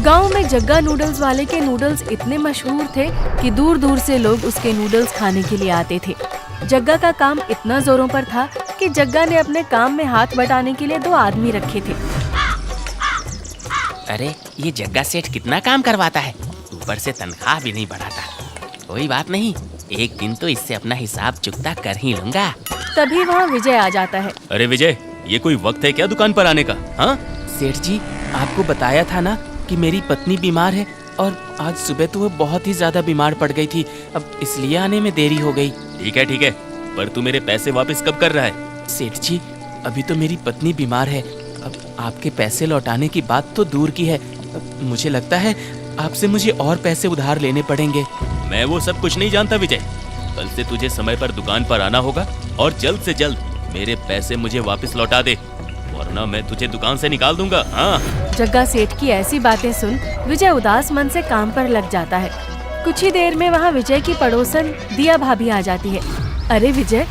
गांव में जग्गा नूडल्स वाले के नूडल्स इतने मशहूर थे कि दूर दूर से लोग उसके नूडल्स खाने के लिए आते थे। जग्गा का काम इतना जोरों पर था कि जग्गा ने अपने काम में हाथ बटाने के लिए 2 आदमी रखे थे। अरे ये जग्गा सेठ कितना काम करवाता है, ऊपर से तनख्वाह भी नहीं बढ़ाता। कोई बात नहीं, एक दिन तो इससे अपना हिसाब चुकता कर ही लूंगा। तभी वहाँ विजय आ जाता है। अरे विजय, ये कोई वक्त है क्या दुकान पर आने का? हाँ सेठ जी, आपको बताया था ना कि मेरी पत्नी बीमार है, और आज सुबह तो वो बहुत ही ज्यादा बीमार पड़ गई थी, अब इसलिए आने में देरी हो गई। ठीक है, पर तू मेरे पैसे वापस कब कर रहा है? सेठ जी, अभी तो मेरी पत्नी बीमार है, अब आपके पैसे लौटाने की बात तो दूर की है, अब मुझे लगता है आपसे मुझे और पैसे उधार लेने पड़ेंगे। मैं वो सब कुछ नहीं जानता विजय। कल से तुझे समय पर दुकान पर आना होगा और जल्द से जल्द मेरे पैसे मुझे वापस लौटा दे, वरना मैं तुझे दुकान से निकाल दूंगा। हाँ। जग्गा सेठ की ऐसी बातें सुन विजय उदास मन से काम पर लग जाता है। कुछ ही देर में वहाँ विजय की पड़ोसन दिया भाभी आ जाती है। अरे विजय,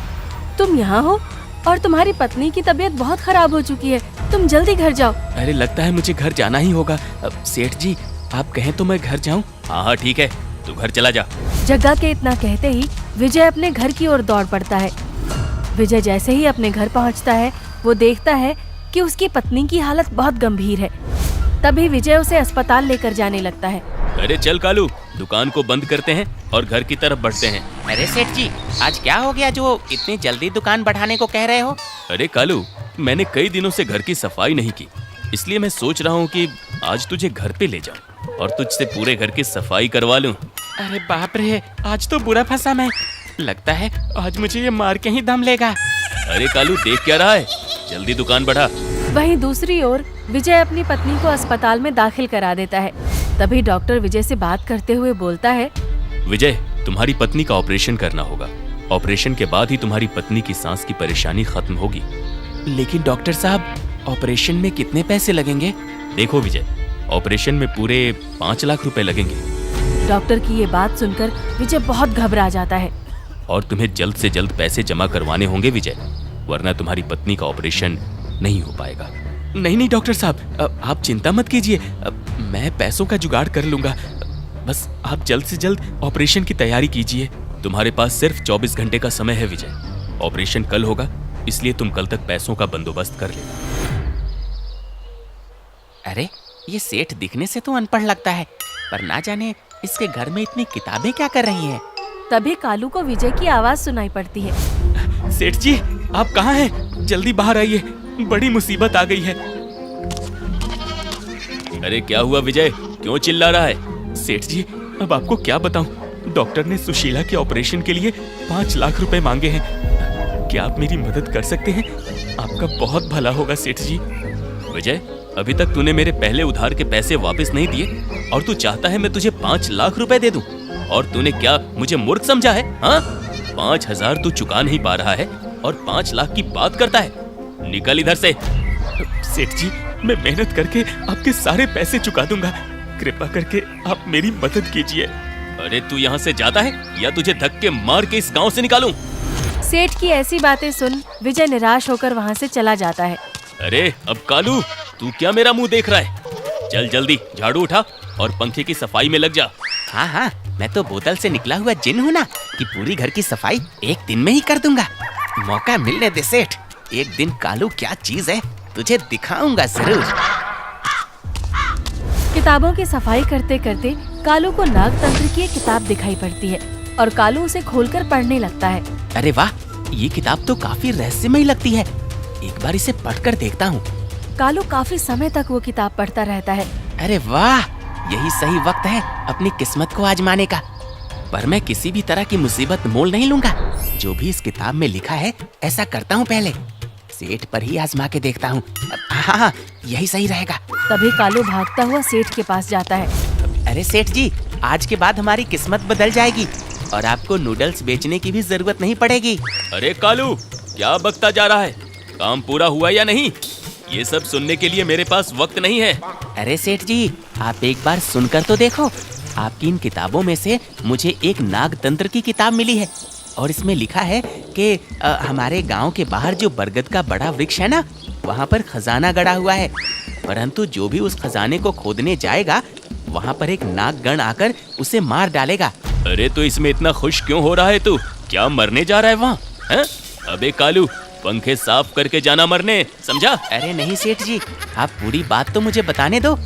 तुम यहाँ हो और तुम्हारी पत्नी की तबीयत बहुत खराब हो चुकी है, तुम जल्दी घर जाओ। अरे लगता है मुझे घर जाना ही होगा। सेठ जी, आप कहें तो मैं घर जाऊँ? हाँ ठीक है, तू घर चला जा। जग्गा के इतना कहते ही विजय अपने घर की ओर दौड़ पड़ता है। विजय जैसे ही अपने घर पहुँचता है, वो देखता है कि उसकी पत्नी की हालत बहुत गंभीर है। तभी विजय उसे अस्पताल लेकर जाने लगता है। अरे चल कालू, दुकान को बंद करते हैं और घर की तरफ बढ़ते हैं। अरे सेठ जी, आज क्या हो गया जो इतनी जल्दी दुकान बढ़ाने को कह रहे हो? अरे कालू, मैंने कई दिनों से घर की सफाई नहीं की, इसलिए मैं सोच रहा हूँ कि आज तुझे घर पे ले जाऊँ और तुझसे पूरे घर की सफाई करवा लूँ। अरे बाप रे, आज तो बुरा फंसा मैं। लगता है आज मुझे ये मार के ही दम लेगा। अरे कालू, देख क्या रहा है, जल्दी दुकान बढ़ा। वहीं दूसरी ओर विजय अपनी पत्नी को अस्पताल में दाखिल करा देता है। तभी डॉक्टर विजय से बात करते हुए बोलता है, विजय, तुम्हारी पत्नी का ऑपरेशन करना होगा। ऑपरेशन के बाद ही तुम्हारी पत्नी की सांस की परेशानी खत्म होगी। लेकिन डॉक्टर साहब, ऑपरेशन में कितने पैसे लगेंगे? देखो विजय, ऑपरेशन में पूरे 5 लाख रुपए लगेंगे। डॉक्टर की ये बात सुनकर विजय बहुत घबरा जाता है। और तुम्हें जल्द से जल्द पैसे जमा करवाने होंगे विजय, वरना तुम्हारी पत्नी का ऑपरेशन नहीं हो पाएगा। नहीं डॉक्टर साहब, आप चिंता मत कीजिए, मैं पैसों का जुगाड़ कर लूंगा। बस आप जल्द से जल्द ऑपरेशन की तैयारी कीजिए। तुम्हारे पास सिर्फ 24 घंटे का समय है विजय। ऑपरेशन कल होगा, इसलिए तुम कल तक पैसों का बंदोबस्त कर लेना। अरे ये सेठ दिखने से तो अनपढ़ लगता है, पर ना जाने इसके घर में इतनी किताबें क्या कर रही हैं। तभी कालू को विजय की आवाज सुनाई पड़ती है। सेठ जी, आप कहाँ हैं? जल्दी बाहर आइए, बड़ी मुसीबत आ गई है। अरे क्या हुआ विजय, क्यों चिल्ला रहा है? सेठ जी, अब आपको क्या बताऊं, डॉक्टर ने सुशीला के ऑपरेशन के लिए 5 लाख रुपए मांगे हैं। क्या आप मेरी मदद कर सकते हैं? आपका बहुत भला होगा सेठ जी। विजय, अभी तक तूने मेरे पहले उधार के पैसे वापस नहीं दिए और तू चाहता है मैं तुझे 5 लाख रुपए दे दूं? और तूने क्या मुझे मूर्ख समझा है? हाँ, 5,000 तू चुका नहीं पा रहा है और 5 लाख की बात करता है। निकल इधर से। सेठ जी, मैं मेहनत करके आपके सारे पैसे चुका दूंगा, कृपा करके आप मेरी मदद कीजिए। अरे तू यहाँ से जाता है या तुझे धक्के मार के इस गांव से निकालूं? सेठ की ऐसी बातें सुन विजय निराश होकर वहाँ से चला जाता है। अरे अब कालू, तू क्या मेरा मुंह देख रहा है? चल जल्दी झाड़ू उठा और पंखे की सफाई में लग जा। हाँ, मैं तो बोतल से निकला हुआ जिन हूँ ना कि पूरी घर की सफाई एक दिन में ही कर दूंगा। मौका मिलने दे सेठ, एक दिन कालू क्या चीज है तुझे दिखाऊंगा जरूर। किताबों की सफाई करते करते कालू को नागतंत्र की एक किताब दिखाई पड़ती है और कालू उसे खोलकर पढ़ने लगता है। अरे वाह, ये किताब तो काफी रहस्यमयी लगती है, एक बार इसे पढ़कर देखता हूँ। कालू काफी समय तक वो किताब पढ़ता रहता है। अरे वाह, यही सही वक्त है अपनी किस्मत को आजमाने का। पर मैं किसी भी तरह की मुसीबत मोल नहीं लूंगा। जो भी इस किताब में लिखा है ऐसा करता हूँ, पहले सेठ पर ही आजमा के देखता हूँ। हाँ, यही सही रहेगा। तभी कालू भागता हुआ सेठ के पास जाता है। अरे सेठ जी, आज के बाद हमारी किस्मत बदल जाएगी और आपको नूडल्स बेचने की भी जरूरत नहीं पड़ेगी। अरे कालू, क्या बकता जा रहा है? काम पूरा हुआ या नहीं? ये सब सुनने के लिए मेरे पास वक्त नहीं है। अरे सेठ जी, आप एक बार सुनकर तो देखो। आपकी इन किताबों में से मुझे एक नागतंत्र की किताब मिली है और इसमें लिखा है कि हमारे गांव के बाहर जो बरगद का बड़ा वृक्ष है ना, वहाँ पर खजाना गड़ा हुआ है परंतु जो भी उस खजाने को खोदने जाएगा वहाँ पर एक नागगण आकर उसे मार डालेगा। अरे तो इसमें इतना खुश क्यों हो रहा है तू? क्या मरने जा रहा है वहाँ? हैं? अबे कालू, पंखे साफ करके जाना मरने, समझा? अरे नहीं सेठ जी, आप पूरी बात तो मुझे बताने दो।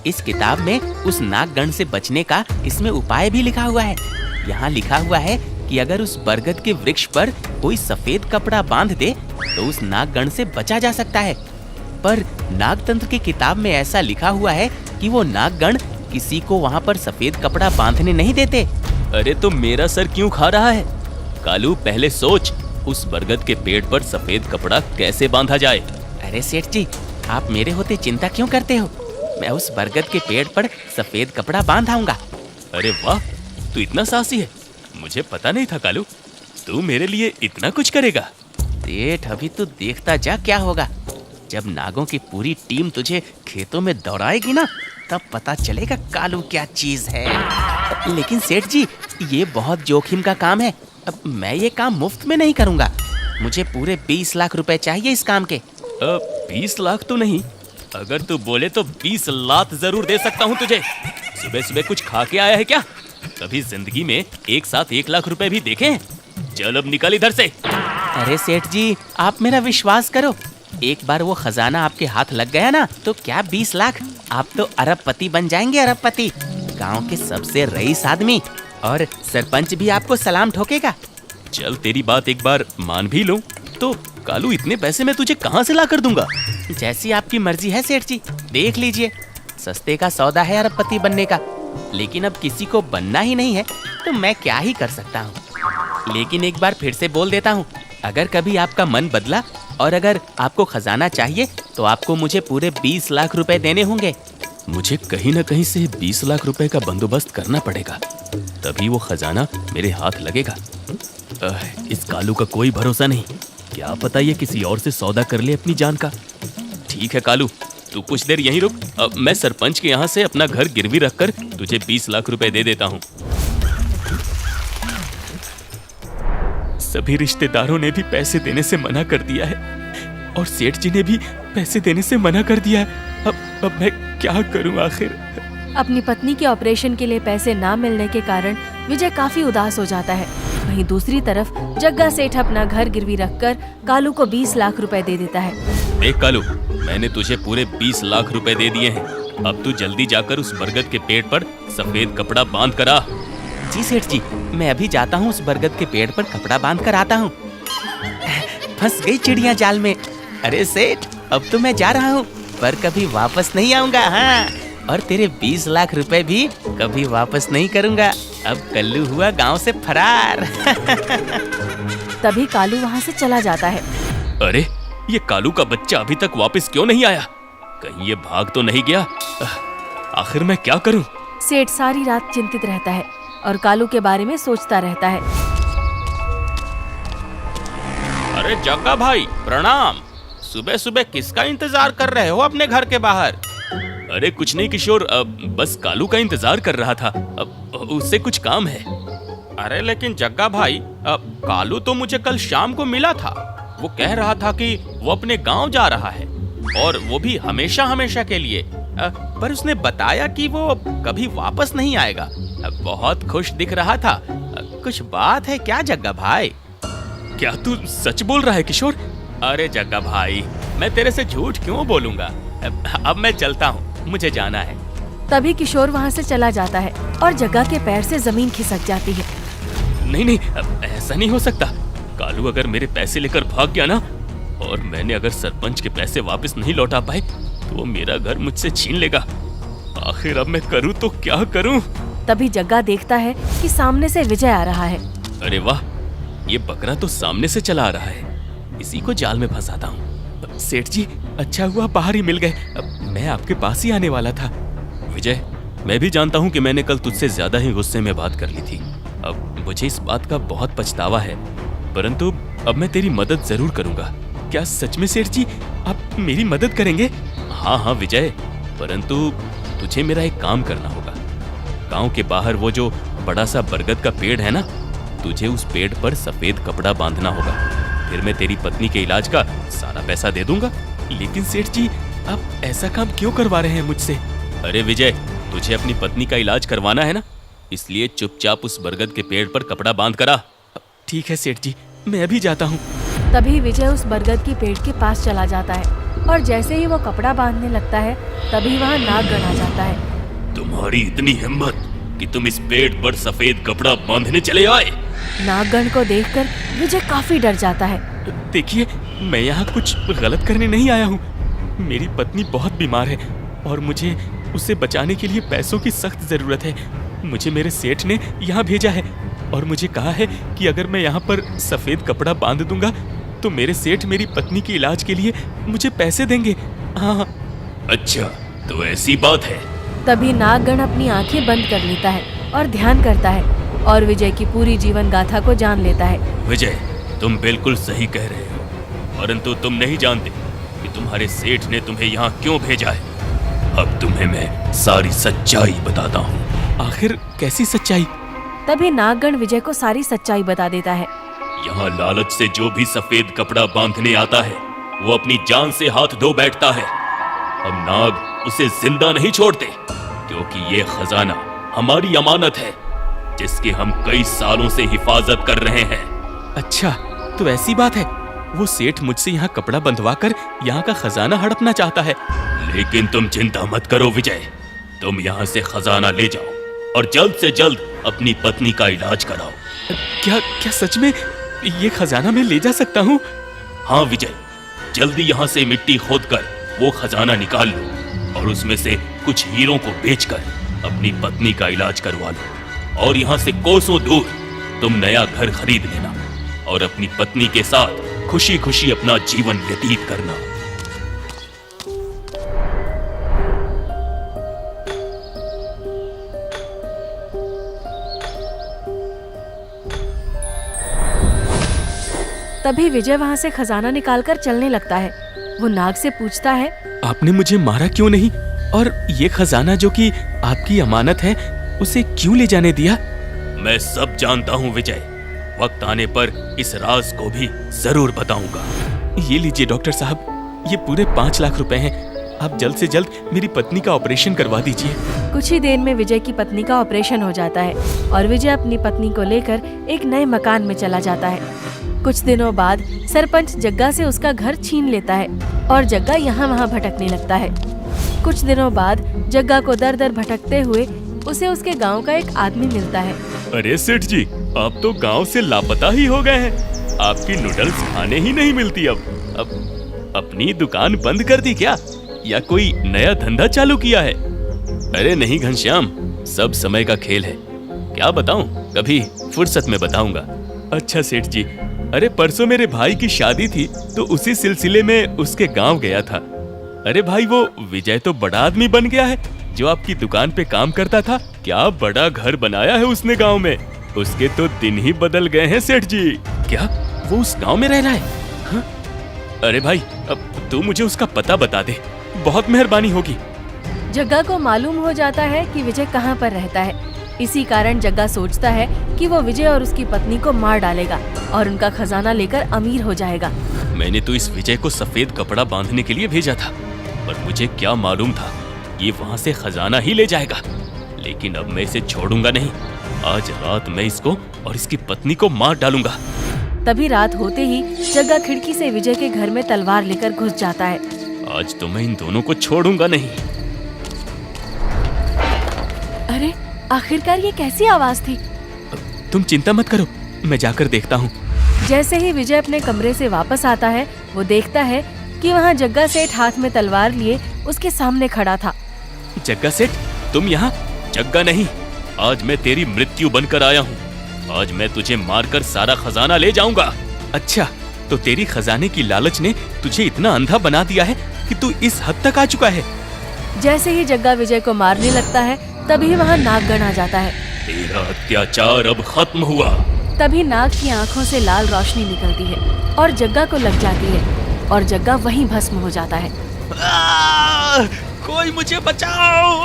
इस किताब में उस नागगण से बचने का इसमें उपाय भी लिखा हुआ है। यहाँ लिखा हुआ है कि अगर उस बरगद के वृक्ष पर कोई सफेद कपड़ा बांध दे तो उस नागगण से बचा जा सकता है। पर नागतंत्र की किताब में ऐसा लिखा हुआ है कि वो नागगण किसी को वहाँ पर सफेद कपड़ा बांधने नहीं देते। अरे तो मेरा सर क्यों खा रहा है? कालू, पहले सोच, उस बरगद के पेड़ पर सफेद कपड़ा कैसे बांधा जाए? अरे सेठ जी, आप मेरे होते चिंता क्यों करते हो? मैं उस बरगद के पेड़ पर सफेद कपड़ा बांध आऊंगा। अरे वाह, तू इतना साहसी है, मुझे पता नहीं था कालू, तू मेरे लिए इतना कुछ करेगा। सेठ, अभी तू देखता जा क्या होगा। जब नागों की पूरी टीम तुझे खेतों में दौड़ाएगी ना, तब पता चलेगा कालू क्या चीज है। लेकिन सेठ जी, ये बहुत जोखिम का काम है। अब मैं ये काम मुफ्त में नहीं करूंगा। मुझे पूरे 20 लाख रुपए चाहिए इस काम के। 20 लाख तो नहीं, अगर तू बोले तो 20 लाख जरूर दे सकता हूँ तुझे। सुबह सुबह कुछ खा के आया है क्या? कभी जिंदगी में एक साथ 1 लाख रुपए भी देखे हैं? चल अब निकल इधर से। अरे सेठ जी, आप मेरा विश्वास करो। एक बार वो खजाना आपके हाथ लग गया ना, तो क्या 20 लाख, आप तो अरबपति बन जाएंगे, अरबपति। गांव के सबसे रईस आदमी, और सरपंच भी आपको सलाम ठोकेगा। चल तेरी बात एक बार मान भी लूं, तो कालू इतने पैसे मैं तुझे कहाँ से ला कर दूंगा? जैसी आपकी मर्जी है सेठ जी, देख लीजिए। सस्ते का सौदा है अरबपति बनने का, लेकिन अब किसी को बनना ही नहीं है तो मैं क्या ही कर सकता हूँ। लेकिन एक बार फिर से बोल देता हूँ, अगर कभी आपका मन बदला और अगर आपको खजाना चाहिए तो आपको मुझे पूरे 20 लाख रुपए देने होंगे। मुझे कहीं न कहीं से 20 लाख रुपए का बंदोबस्त करना पड़ेगा, तभी वो खजाना मेरे हाथ लगेगा। इस कालू का कोई भरोसा नहीं, क्या पता ये किसी और से सौदा कर ले अपनी जान का। ठीक है कालू, तू कुछ देर यहीं रुक, मैं सरपंच के यहाँ से अपना घर गिरवी रखकर तुझे 20 लाख रुपए दे देता हूँ। सभी रिश्तेदारों ने भी पैसे देने से मना कर दिया है और सेठ जी ने भी पैसे देने से मना कर दिया है। अब मैं क्या करूं आखिर? अपनी पत्नी के ऑपरेशन के लिए पैसे ना मिलने के कारण विजय काफी उदास हो जाता है। वहीं दूसरी तरफ जग्गा सेठ अपना घर गिरवी रखकर कालू को 20 लाख रुपए दे देता है। देख कालू, मैंने तुझे पूरे 20 लाख रुपए दे दिए हैं। अब तू जल्दी जाकर उस बरगद के पेड़ पर सफेद कपड़ा बांध कर आ। जी सेठ जी, मैं अभी जाता हूँ, उस बरगद के पेड़ पर कपड़ा बांध कर आता हूँ। फंस गई चिड़िया जाल में। अरे सेठ, अब तो मैं जा रहा हूँ, पर कभी वापस नहीं आऊंगा। हाँ, और तेरे 20 लाख रुपए भी कभी वापस नहीं करूंगा। अब कल्लू हुआ गांव से फरार। तभी कालू वहाँ से चला जाता है। अरे, ये कालू का बच्चा अभी तक वापस क्यों नहीं आया? कहीं ये भाग तो नहीं गया? आखिर मैं क्या करूं? सेठ सारी रात चिंतित रहता है और कालू के बारे में सोचता रहता है। अरे जग्गा भाई, प्रणाम। सुबह सुबह किसका इंतजार कर रहे हो अपने घर के बाहर? अरे कुछ नहीं किशोर, बस कालू का इंतजार कर रहा था। उससे कुछ काम है। अरे लेकिन जग्गा भाई, कालू तो मुझे कल शाम को मिला था। वो कह रहा था कि वो अपने गांव जा रहा है, और वो भी हमेशा हमेशा के लिए। पर उसने बताया कि वो कभी वापस नहीं आएगा। बहुत खुश दिख रहा था। कुछ बात है क्या जग्गा भाई? क्या तू सच बोल रहा है किशोर? अरे जग्गा भाई, मैं तेरे से झूठ क्यों बोलूंगा। अब मैं चलता हूँ, मुझे जाना है। तभी किशोर वहाँ से चला जाता है और जग्गा के पैर से जमीन खिसक जाती है। नहीं नहीं, ऐसा नहीं हो सकता। कालू अगर मेरे पैसे लेकर भाग गया ना, और मैंने अगर सरपंच के पैसे वापस नहीं लौटा पाए, तो वो मेरा घर मुझसे छीन लेगा। आखिर अब मैं करूँ तो क्या करूँ? तभी जग्गा देखता है कि सामने से विजय आ रहा है। अरे वाह, ये बकरा तो सामने से चला आ रहा है। इसी को जाल में फंसाता हूँ। सेठ जी, अच्छा हुआ बाहर ही मिल गए। मैं आपके पास ही आने वाला था। विजय, मैं भी जानता हूँ कि मैंने कल तुझसे ज्यादा ही गुस्से में बात कर ली थी। अब मुझे इस बात का बहुत पछतावा है, परंतु अब मैं तेरी मदद जरूर करूंगा। क्या सच में सेठ जी आप मेरी मदद करेंगे? हाँ हाँ विजय, परंतु तुझे मेरा एक काम करना होगा। गांव के बाहर वो जो बड़ा सा बरगद का पेड़ है ना, तुझे उस पेड़ पर सफेद कपड़ा बांधना होगा। फिर मैं तेरी पत्नी के इलाज का सारा पैसा दे दूंगा। लेकिन सेठ जी, आप ऐसा काम क्यों करवा रहे हैं मुझसे? अरे विजय, तुझे अपनी पत्नी का इलाज करवाना है ना, इसलिए चुपचाप उस बरगद के पेड़ पर कपड़ा बांध कर आ। ठीक है सेठ जी, मैं अभी जाता हूँ। तभी विजय उस बरगद के पेड़ के पास चला जाता है और जैसे ही वो कपड़ा बांधने लगता है तभी वहाँ नागगण आ जाता है। तुम्हारी इतनी हिम्मत कि तुम इस पेड़ पर सफेद कपड़ा बांधने चले आए? नागगण को देखकर विजय काफी डर जाता है। देखिए, मैं यहाँ कुछ गलत करने नहीं आया हूँ। मेरी पत्नी बहुत बीमार है और मुझे उसे बचाने के लिए पैसों की सख्त जरूरत है। मुझे मेरे सेठ ने यहाँ भेजा है और मुझे कहा है कि अगर मैं यहाँ पर सफेद कपड़ा बांध दूंगा तो मेरे सेठ मेरी पत्नी के इलाज के लिए मुझे पैसे देंगे। हाँ। अच्छा, तो ऐसी बात है। तभी नागगण अपनी आंखें बंद कर लेता है और ध्यान करता है और विजय की पूरी जीवन गाथा को जान लेता है। विजय, तुम बिल्कुल सही कह रहे हो, परंतु तुम नहीं जानते कि तुम्हारे सेठ ने तुम्हें यहाँ क्यों भेजा है। अब तुम्हें मैं सारी सच्चाई बताता हूँ। आखिर कैसी सच्चाई? तभी नागगण विजय को सारी सच्चाई बता देता है। यहाँ लालच से जो भी सफेद कपड़ा बांधने आता है वो अपनी जान से हाथ धो बैठता है। हम नाग उसे जिंदा नहीं छोड़ते, क्योंकि ये खजाना हमारी अमानत है जिसकी हम कई सालों से हिफाजत कर रहे हैं। अच्छा, तो ऐसी बात है। वो सेठ मुझसे यहाँ कपड़ा बंधवा कर यहाँ का खजाना हड़पना चाहता है। लेकिन तुम चिंता मत करो विजय, तुम यहाँ से खजाना ले जाओ और जल्द से जल्द अपनी पत्नी का इलाज कराओ। क्या क्या सच में ये खजाना मैं ले जा सकता हूँ? हाँ विजय, जल्दी यहाँ से मिट्टी खोदकर वो खजाना निकाल लो और उसमें से कुछ हीरों को बेचकर अपनी पत्नी का इलाज करवा लो और यहाँ से कोसों दूर तुम नया घर खरीद लेना और अपनी पत्नी के साथ खुशी खुशी अपना जीवन व्यतीत करना। तभी विजय वहाँ से खजाना निकालकर चलने लगता है। वो नाग से पूछता है, आपने मुझे मारा क्यों नहीं और ये खजाना जो कि आपकी अमानत है उसे क्यों ले जाने दिया? मैं सब जानता हूँ विजय, वक्त आने पर इस राज को भी जरूर बताऊंगा। ये लीजिए डॉक्टर साहब, ये पूरे 5 लाख रुपए हैं। आप जल्द से जल्द मेरी पत्नी का ऑपरेशन करवा दीजिए। कुछ ही देर में विजय की पत्नी का ऑपरेशन हो जाता है और विजय अपनी पत्नी को लेकर एक नए मकान में चला जाता है। कुछ दिनों बाद सरपंच जग्गा से उसका घर छीन लेता है और जग्गा यहाँ वहाँ भटकने लगता है। कुछ दिनों बाद जग्गा को दर दर भटकते हुए उसे उसके गांव का एक आदमी मिलता है। अरे सेठ जी, आप तो गांव से लापता ही हो गए हैं। आपकी नूडल्स खाने ही नहीं मिलती। अब अपनी दुकान बंद कर दी क्या, या कोई नया धंधा चालू किया है? अरे नहीं घनश्याम, सब समय का खेल है। क्या बताऊं, कभी फुर्सत में बताऊंगा। अच्छा सेठ जी, अरे परसों मेरे भाई की शादी थी तो उसी सिलसिले में उसके गांव गया था। अरे भाई, वो विजय तो बड़ा आदमी बन गया है जो आपकी दुकान पे काम करता था। क्या बड़ा घर बनाया है उसने गांव में। उसके तो दिन ही बदल गए हैं सेठ जी। क्या वो उस गांव में रह रहा है? हाँ? अरे भाई, अब तू मुझे उसका पता बता दे, बहुत मेहरबानी होगी। जग्गा को मालूम हो जाता है कि विजय कहाँ पर रहता है। इसी कारण जग्गा सोचता है कि वो विजय और उसकी पत्नी को मार डालेगा और उनका खजाना लेकर अमीर हो जाएगा। मैंने तो इस विजय को सफेद कपड़ा बांधने के लिए भेजा था, पर मुझे क्या मालूम था ये वहाँ से खजाना ही ले जाएगा। लेकिन अब मैं इसे छोड़ूंगा नहीं। आज रात मैं इसको और इसकी पत्नी को मार डालूंगा। तभी रात होते ही जग्गा खिड़की से विजय के घर में तलवार लेकर घुस जाता है। आज तो मैं इन दोनों को छोड़ूंगा नहीं। अरे आखिरकार ये कैसी आवाज थी? तुम चिंता मत करो, मैं जाकर देखता हूँ। जैसे ही विजय अपने कमरे से वापस आता है, वो देखता है कि वहाँ जग्गा सेठ हाथ में तलवार लिए उसके सामने खड़ा था। जग्गा सेठ, तुम यहाँ? जग्गा नहीं, आज मैं तेरी मृत्यु बनकर आया हूँ। आज मैं तुझे मारकर सारा खजाना ले जाऊंगा। अच्छा, तो तेरी खजाने की लालच ने तुझे इतना अंधा बना दिया है कि तू इस हद तक आ चुका है। जैसे ही जग्गा विजय को मारने लगता है, तभी वहाँ नागगण आ जाता है। तेरा अत्याचार अब खत्म हुआ। तभी नाग की आंखों से लाल रोशनी निकलती है और जग्गा को लग जाती है और जग्गा वहीं भस्म हो जाता है। कोई मुझे बचाओ!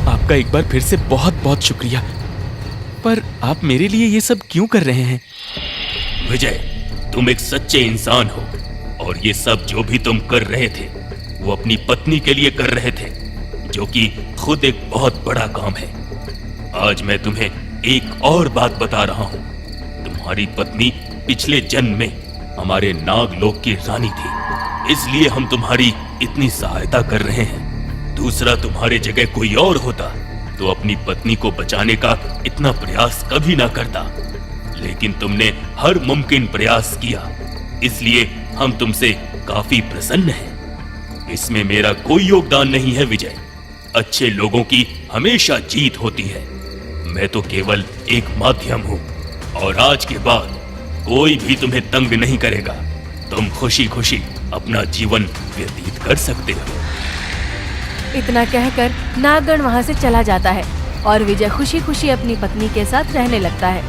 आपका एक बार फिर से बहुत बहुत शुक्रिया, पर आप मेरे लिए ये सब क्यों कर रहे हैं? विजय, तुम एक सच्चे इंसान हो और ये सब जो भी तुम कर रहे थे वो अपनी पत्नी के लिए कर रहे थे, जो कि खुद एक बहुत बड़ा काम है। आज मैं तुम्हें एक और बात बता रहा हूँ। तुम्हारी पत्नी पिछले जन्म में हमारे नागलोक की रानी थी, इसलिए हम तुम्हारी इतनी सहायता कर रहे हैं। दूसरा तुम्हारे जगह कोई और होता तो अपनी पत्नी को बचाने का इतना प्रयास कभी ना करता, लेकिन तुमने हर मुमकिन प्रयास किया, इसलिए हम तुमसे काफी प्रसन्न हैं। इसमें मेरा कोई योगदान नहीं है विजय। अच्छे लोगों की हमेशा जीत होती है। मैं तो केवल एक माध्यम हूँ और आज के बाद कोई भी तुम्हें तंग नहीं करेगा। तुम खुशी खुशी अपना जीवन व्यतीत कर सकते हो। इतना कहकर नागगण वहाँ से चला जाता है और विजय खुशी खुशी अपनी पत्नी के साथ रहने लगता है।